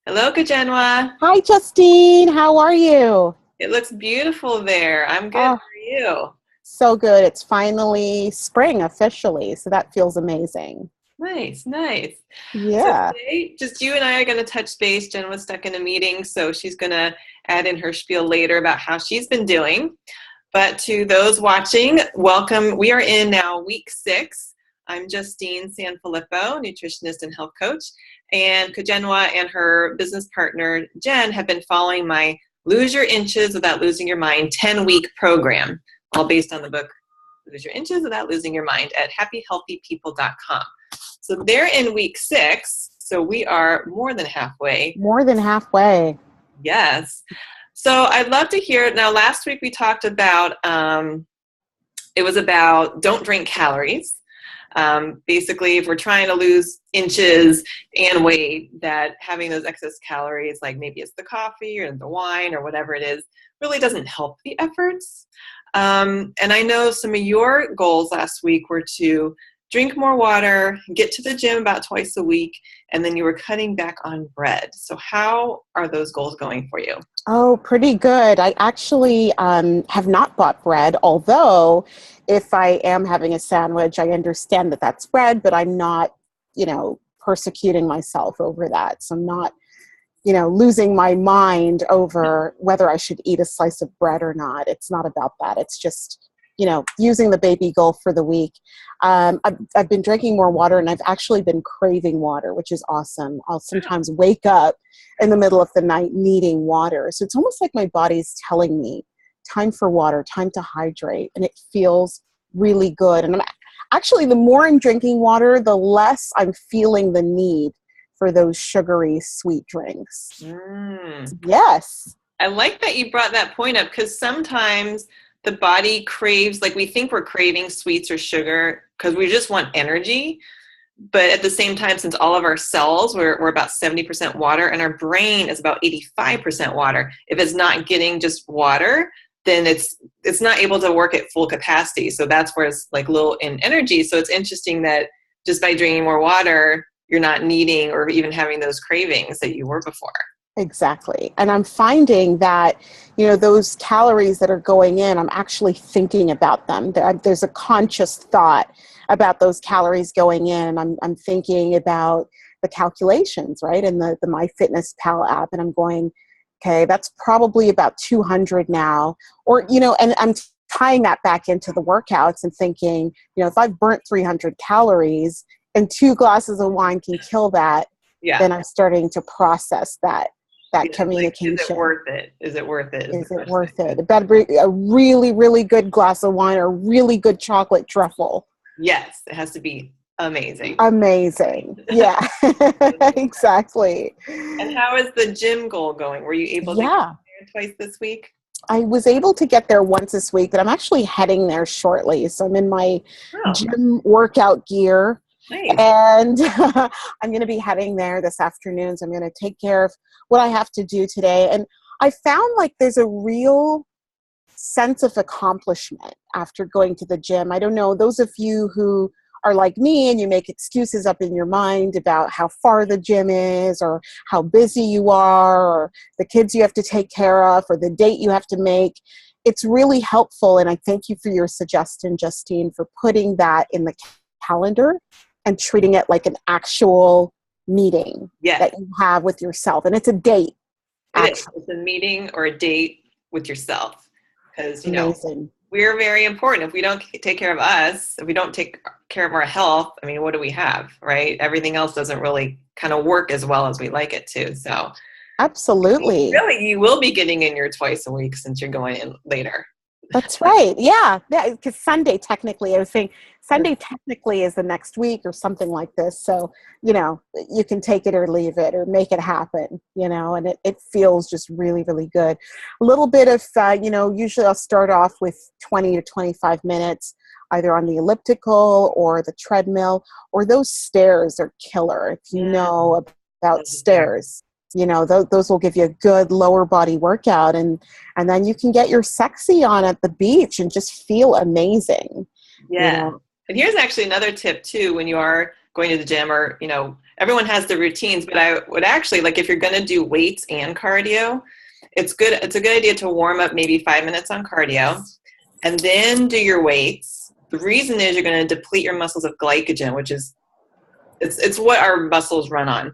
Hello, Kajanwa. Hi, Justine. How are you? It looks beautiful there. I'm good. Oh, How are you? so good. It's finally spring officially, so that feels amazing. Nice, nice. So Yeah. today, just you and I are going to touch base. Jen was stuck in a meeting, so she's going to add in her spiel later about how she's been doing. But to those watching, welcome. We are in now week 6. I'm Justine Sanfilippo, nutritionist and health coach. And Kajenwa and her business partner, Jen, have been following my Lose Your Inches Without Losing Your Mind 10-week program, all based on the book Lose Your Inches Without Losing Your Mind at happyhealthypeople.com. So they're in week 6, so we are more than halfway. More than halfway. Yes. So I'd love to hear. Now, last week we talked about, it was about don't drink calories. Basically, if we're trying to lose inches and weight, that having those excess calories, like maybe it's the coffee or the wine or whatever it is, really doesn't help the efforts. And I know some of your goals last week were to drink more water, get to the gym about twice a week, and then you were cutting back on bread. So how are those goals going for you? Oh, pretty good. I actually have not bought bread, although if I am having a sandwich, I understand that that's bread, but I'm not, persecuting myself over that. So I'm not losing my mind over whether I should eat a slice of bread or not. It's not about that. It's just, using the baby goal for the week. I've been drinking more water and I've actually been craving water, which is awesome. I'll sometimes wake up in the middle of the night needing water. So it's almost like my body's telling me time for water, time to hydrate. And it feels really good. And actually, the more I'm drinking water, the less I'm feeling the need for those sugary sweet drinks. Mm. Yes. I like that you brought that point up because sometimes the body craves, like we think we're craving sweets or sugar because we just want energy. But at the same time, since all of our cells, we're about 70% water and our brain is about 85% water. If it's not getting just water, then it's not able to work at full capacity. So that's where it's like low in energy. So it's interesting that just by drinking more water, you're not needing or even having those cravings that you were before. Exactly. And I'm finding that, those calories that are going in, I'm actually thinking about them. There's a conscious thought about those calories going in. I'm thinking about the calculations, right? And the MyFitnessPal app. And I'm going, okay, that's probably about 200 now. Or, and I'm tying that back into the workouts and thinking, if I've burnt 300 calories and 2 glasses of wine can kill that, Yeah. then I'm starting to process that Yeah, like, is it communication. worth it? Is it worth it? Is the Is it question. worth it? It better be a really, really good glass of wine or really good chocolate truffle. Yes, it has to be amazing. Amazing. Yeah, exactly. And how is the gym goal going? Were you able to get Yeah. there twice this week? I was able to get there once this week, but I'm actually heading there shortly. So I'm in my Oh, gym workout gear nice. and I'm going to be heading there this afternoon. So I'm going to take care of what I have to do today. And I found like there's a real sense of accomplishment after going to the gym. I don't know, those of you who are like me and you make excuses up in your mind about how far the gym is or how busy you are or the kids you have to take care of or the date you have to make. It's really helpful. And I thank you for your suggestion, Justine, for putting that in the calendar and treating it like an actual meeting Yes, that you have with yourself. And it's a date, it is. actually. It's a meeting or a date with yourself because, Amazing. we're very important. If we don't take care of us, if we don't take care of our health, I mean, what do we have, right? Everything else doesn't really kind of work as well as we like it to. So Absolutely. really, you will be getting in your twice a week since you're going in later. That's right. Yeah. Yeah. Because Sunday, technically, I was saying Sunday technically is the next week or something like this. So, you can take it or leave it or make it happen, and it feels just really, really good. A little bit of, usually I'll start off with 20 to 25 minutes, either on the elliptical or the treadmill, or those stairs are killer. If you Mm, know about love the stairs. stairs, those will give you a good lower body workout and then you can get your sexy on at the beach and just feel amazing, you Yeah. know. And here's actually another tip too when you are going to the gym or, everyone has the routines, but I would actually, like, if you're going to do weights and cardio, it's a good idea to warm up maybe 5 minutes on cardio and then do your weights. The reason is you're going to deplete your muscles of glycogen, which is it's what our muscles run on.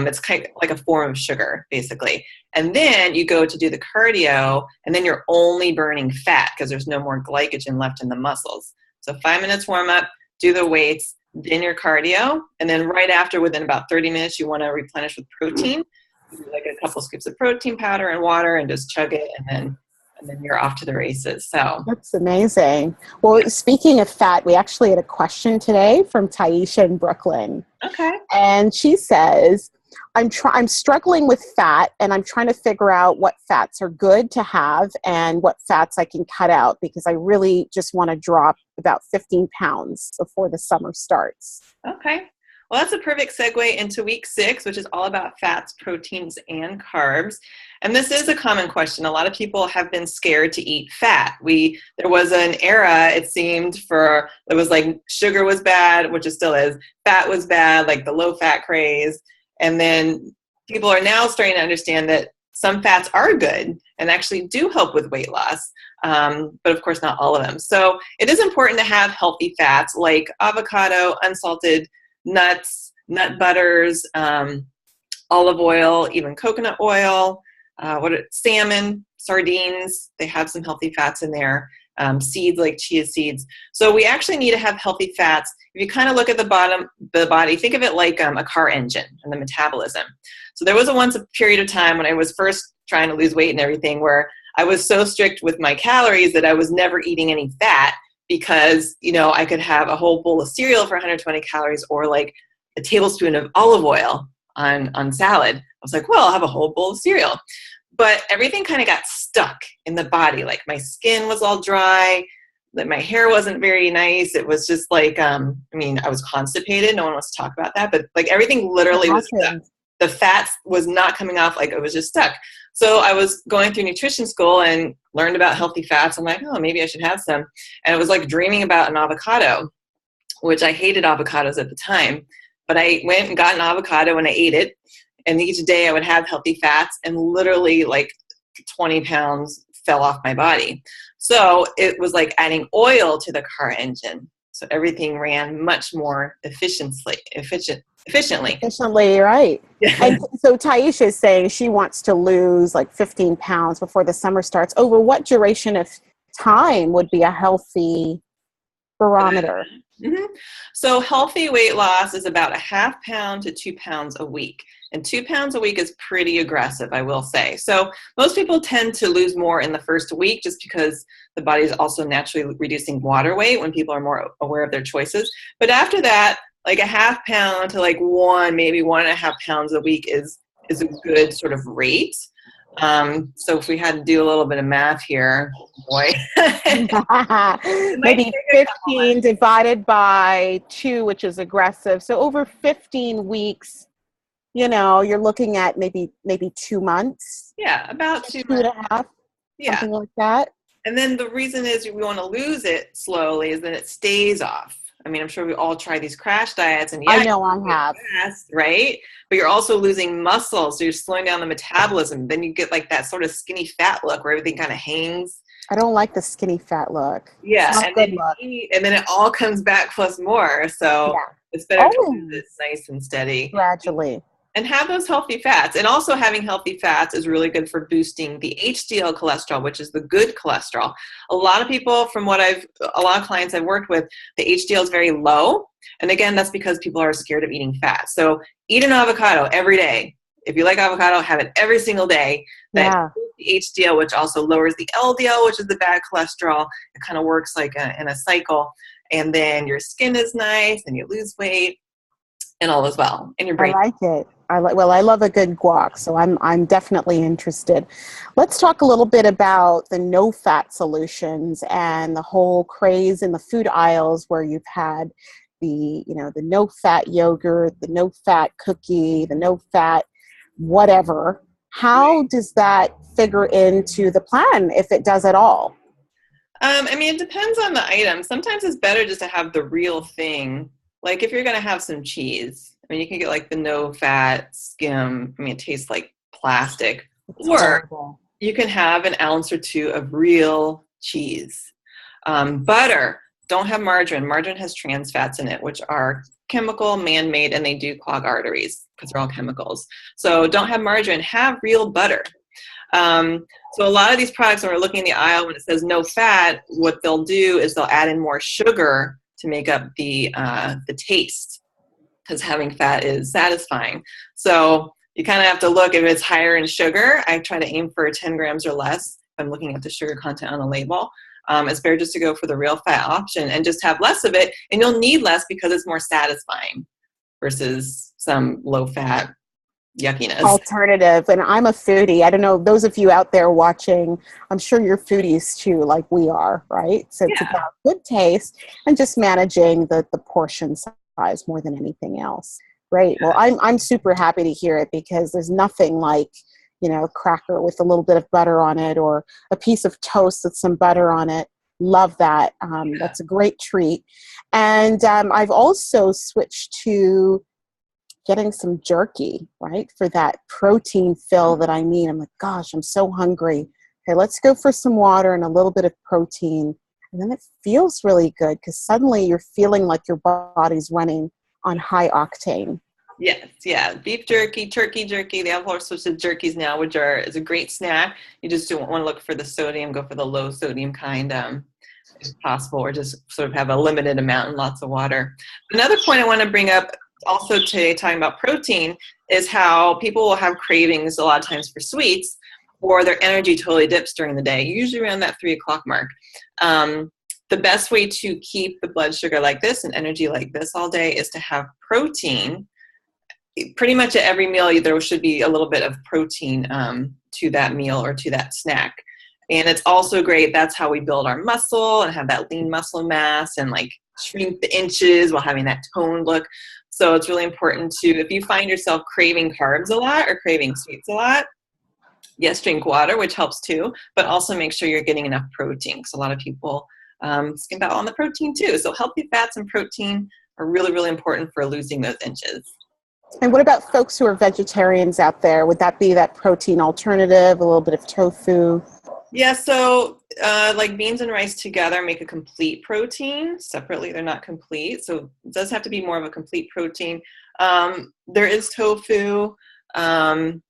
It's kind of like a form of sugar, basically. And then you go to do the cardio, and then you're only burning fat because there's no more glycogen left in the muscles. So 5 minutes warm up, do the weights, then your cardio, and then right after, within about 30 minutes, you want to replenish with protein. Do like a couple scoops of protein powder and water, and just chug it, and then you're off to the races. So That's amazing. Well, speaking of fat, we actually had a question today from Taisha in Brooklyn. okay. And she says, I'm struggling with fat, and I'm trying to figure out what fats are good to have and what fats I can cut out, because I really just want to drop about 15 pounds before the summer starts. Okay. Well, that's a perfect segue into week 6, which is all about fats, proteins, and carbs. And this is a common question. A lot of people have been scared to eat fat. There was an era, it seemed, it was like sugar was bad, which it still is. Fat was bad, like the low fat craze. And then people are now starting to understand that some fats are good and actually do help with weight loss, but of course not all of them. So it is important to have healthy fats like avocado, unsalted nuts, nut butters, olive oil, even coconut oil, salmon, sardines. They have some healthy fats in there. Seeds like chia seeds. So we actually need to have healthy fats. If you kind of look at the body, think of it like a car engine and the metabolism. So there was once a period of time when I was first trying to lose weight and everything where I was so strict with my calories that I was never eating any fat, because, I could have a whole bowl of cereal for 120 calories or like a tablespoon of olive oil on salad. I was like, well, I'll have a whole bowl of cereal. But everything kind of got stuck in the body. Like my skin was all dry, that my hair wasn't very nice. It was just like, I was constipated. No one wants to talk about that, but like everything literally was stuck. The fat was not coming off, like it was just stuck. So I was going through nutrition school and learned about healthy fats. I'm like, oh, maybe I should have some. And it was like dreaming about an avocado, which I hated avocados at the time. But I went and got an avocado and I ate it. And each day I would have healthy fats, and literally like 20 pounds fell off my body. So it was like adding oil to the car engine. So everything ran much more efficiently. Efficiently, right. And so Taisha is saying she wants to lose like 15 pounds before the summer starts. Over what duration of time would be a healthy barometer? Mm-hmm. So healthy weight loss is about a ½ pound to 2 pounds a week. And 2 pounds a week is pretty aggressive, I will say. So most people tend to lose more in the first week just because the body is also naturally reducing water weight when people are more aware of their choices. But after that, like a ½ pound to like maybe 1.5 pounds a week is a good sort of rate. So if we had to do a little bit of math here, boy. Maybe 15 divided by 2, which is aggressive. So over 15 weeks, you're looking at maybe 2 months. Yeah, about 2 and a half. Yeah. Something like that. And then the reason is we want to lose it slowly is that it stays off. I mean, I'm sure we all try these crash diets, and I know I have. Fast, right? But you're also losing muscle, so you're slowing down the metabolism. Then you get like that sort of skinny fat look where everything kind of hangs. I don't like the skinny fat look. Yeah, and then it all comes back plus more. So it's better to do this nice and steady. Gradually. And have those healthy fats. And also having healthy fats is really good for boosting the HDL cholesterol, which is the good cholesterol. A lot of people, a lot of clients I've worked with, the HDL is very low. And again, that's because people are scared of eating fat. So eat an avocado every day. If you like avocado, have it every single day. That the HDL, which also lowers the LDL, which is the bad cholesterol. It kind of works like in a cycle. And then your skin is nice and you lose weight and all as well. And your brain. I like it. I love a good guac, so I'm definitely interested. Let's talk a little bit about the no-fat solutions and the whole craze in the food aisles where you've had the no-fat yogurt, the no-fat cookie, the no-fat whatever. How does that figure into the plan, if it does at all? It depends on the item. Sometimes it's better just to have the real thing. Like if you're going to have some cheese, I mean, you can get like the no fat skim. I mean, it tastes like plastic. It's Or horrible. you can have an ounce or two of real cheese. Butter, don't have margarine. Margarine has trans fats in it, which are chemical, man-made, and they do clog arteries because they're all chemicals. So don't have margarine, have real butter. So a lot of these products, when we're looking in the aisle, when it says no fat, what they'll do is they'll add in more sugar to make up the taste, because having fat is satisfying. So you kind of have to look if it's higher in sugar. I try to aim for 10 grams or less. If I'm looking at the sugar content on the label. It's better just to go for the real fat option and just have less of it, and you'll need less because it's more satisfying versus some low fat yuckiness. Alternative. And I'm a foodie. I don't know, those of you out there watching, I'm sure you're foodies too, like we are, right? So it's about good taste and just managing the portion size more than anything else. Great. Well, I'm super happy to hear it, because there's nothing like, you know, cracker with a little bit of butter on it, or a piece of toast with some butter on it. Love that. That's a great treat. And I've also switched to getting some jerky, right, for that protein fill that I need. I'm like, gosh, I'm so hungry. Okay, let's go for some water and a little bit of protein. And then it feels really good, because suddenly you're feeling like your body's running on high octane. Yes, yeah. Beef jerky, turkey jerky. They have all sorts of jerkies now, which is a great snack. You just don't want to look for the sodium. Go for the low sodium kind, if possible, or just sort of have a limited amount and lots of water. Another point I want to bring up also today, talking about protein, is how people will have cravings a lot of times for sweets, or their energy totally dips during the day, usually around that 3 o'clock mark. The best way to keep the blood sugar like this and energy like this all day is to have protein. Pretty much at every meal, there should be a little bit of protein to that meal or to that snack. And it's also great. That's how we build our muscle and have that lean muscle mass, and like shrink the inches while having that toned look. So it's really important to, if you find yourself craving carbs a lot or craving sweets a lot, yes, drink water, which helps too, but also make sure you're getting enough protein, because a lot of people skimp out on the protein too. So healthy fats and protein are really, really important for losing those inches. And what about folks who are vegetarians out there? Would that be that protein alternative, a little bit of tofu? Yeah, so like beans and rice together make a complete protein. Separately, they're not complete. So it does have to be more of a complete protein. There is tofu. Some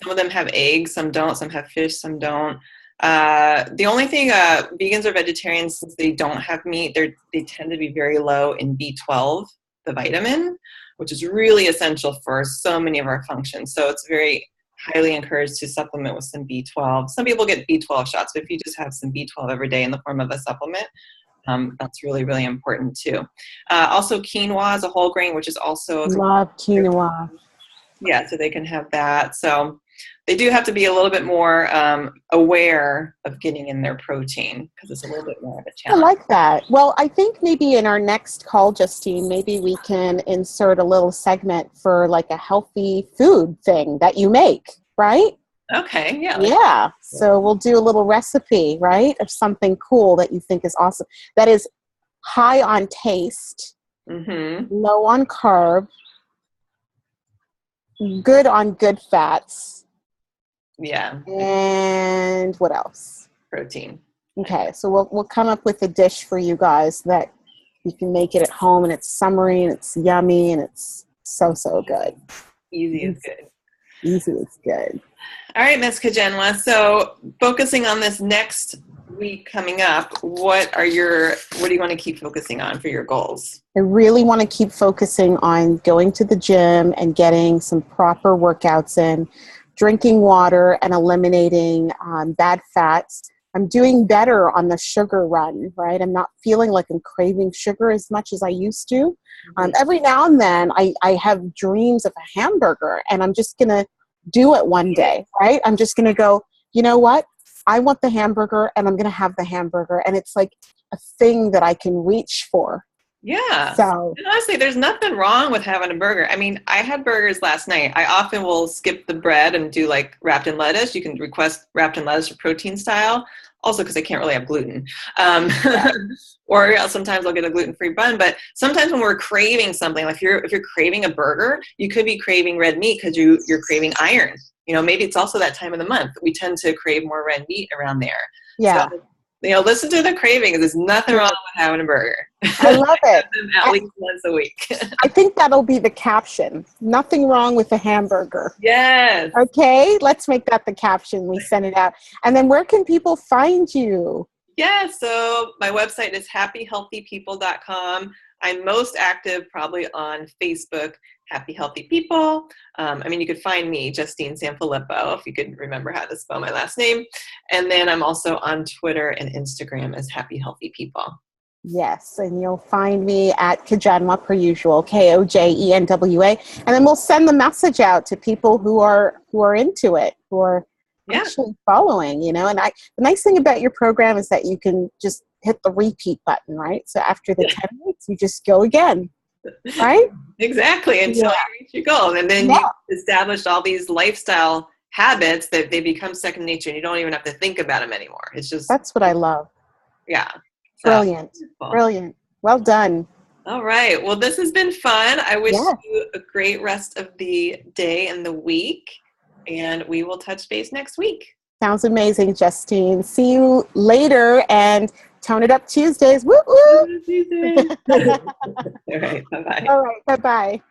of them have eggs, some don't. Some have fish, some don't. The only thing, vegans or vegetarians, since they don't have meat, they tend to be very low in B12, the vitamin, which is really essential for so many of our functions. So it's very highly encouraged to supplement with some B12. Some people get B12 shots, but if you just have some B12 every day in the form of a supplement, that's really, really important too. Also, quinoa is a whole grain, which is also love quinoa. Yeah, so they can have that. So they do have to be a little bit more aware of getting in their protein, because it's a little bit more of a challenge. I like that. Well, I think maybe in our next call, Justine, maybe we can insert a little segment for like a healthy food thing that you make, right? Okay, yeah. Yeah. So we'll do a little recipe, right, of something cool that you think is awesome. That is high on taste, low on carb, good on good fats. Yeah. And what else? Protein. Okay, so we'll come up with a dish for you guys that you can make it at home, and it's summery and it's yummy and it's so good. Easy is good. Easy is good. All right, Ms. Kajenwa. So focusing on this next week coming up, what do you want to keep focusing on for your goals? I really want to keep focusing on going to the gym and getting some proper workouts in, drinking water and eliminating bad fats. I'm doing better on the sugar run, right? I'm not feeling like I'm craving sugar as much as I used to. Every now and then I have dreams of a hamburger, and I'm just going to do it one day, right? I'm just going to go, you know what? I want the hamburger, and I'm going to have the hamburger. And it's like a thing that I can reach for. Yeah. So and honestly, there's nothing wrong with having a burger. I mean, I had burgers last night. I often will skip the bread and do like wrapped in lettuce. You can request wrapped in lettuce or protein style. Also because I can't really have gluten. Yeah. Or sometimes I'll get a gluten-free bun. But sometimes when we're craving something, like if you're craving a burger, you could be craving red meat because you're craving iron. Maybe it's also that time of the month. We tend to crave more red meat around there. Yeah. So, listen to the cravings. There's nothing wrong with having a burger. I love it. At least once a week. I think that'll be the caption. Nothing wrong with a hamburger. Yes. Okay, let's make that the caption. We send it out. And then where can people find you? Yeah, so my website is happyhealthypeople.com. I'm most active probably on Facebook, Happy Healthy People. You could find me, Justine Sanfilippo, if you could remember how to spell my last name. And then I'm also on Twitter and Instagram as Happy Healthy People. Yes, and you'll find me at Kojenwa per usual, Kojenwa. And then we'll send the message out to people who are into it, who are actually following, And the nice thing about your program is that you can just hit the repeat button, right? So after the 10 weeks, you just go again, right? Exactly, until you reach your goal. And then you established all these lifestyle habits that they become second nature and you don't even have to think about them anymore. It's just... That's what I love. Yeah. Brilliant. Brilliant. Well done. All right. Well, this has been fun. I wish you a great rest of the day and the week. And we will touch base next week. Sounds amazing, Justine. See you later and Tone It Up Tuesdays. Woo woo! All right. Bye-bye. All right. Bye-bye.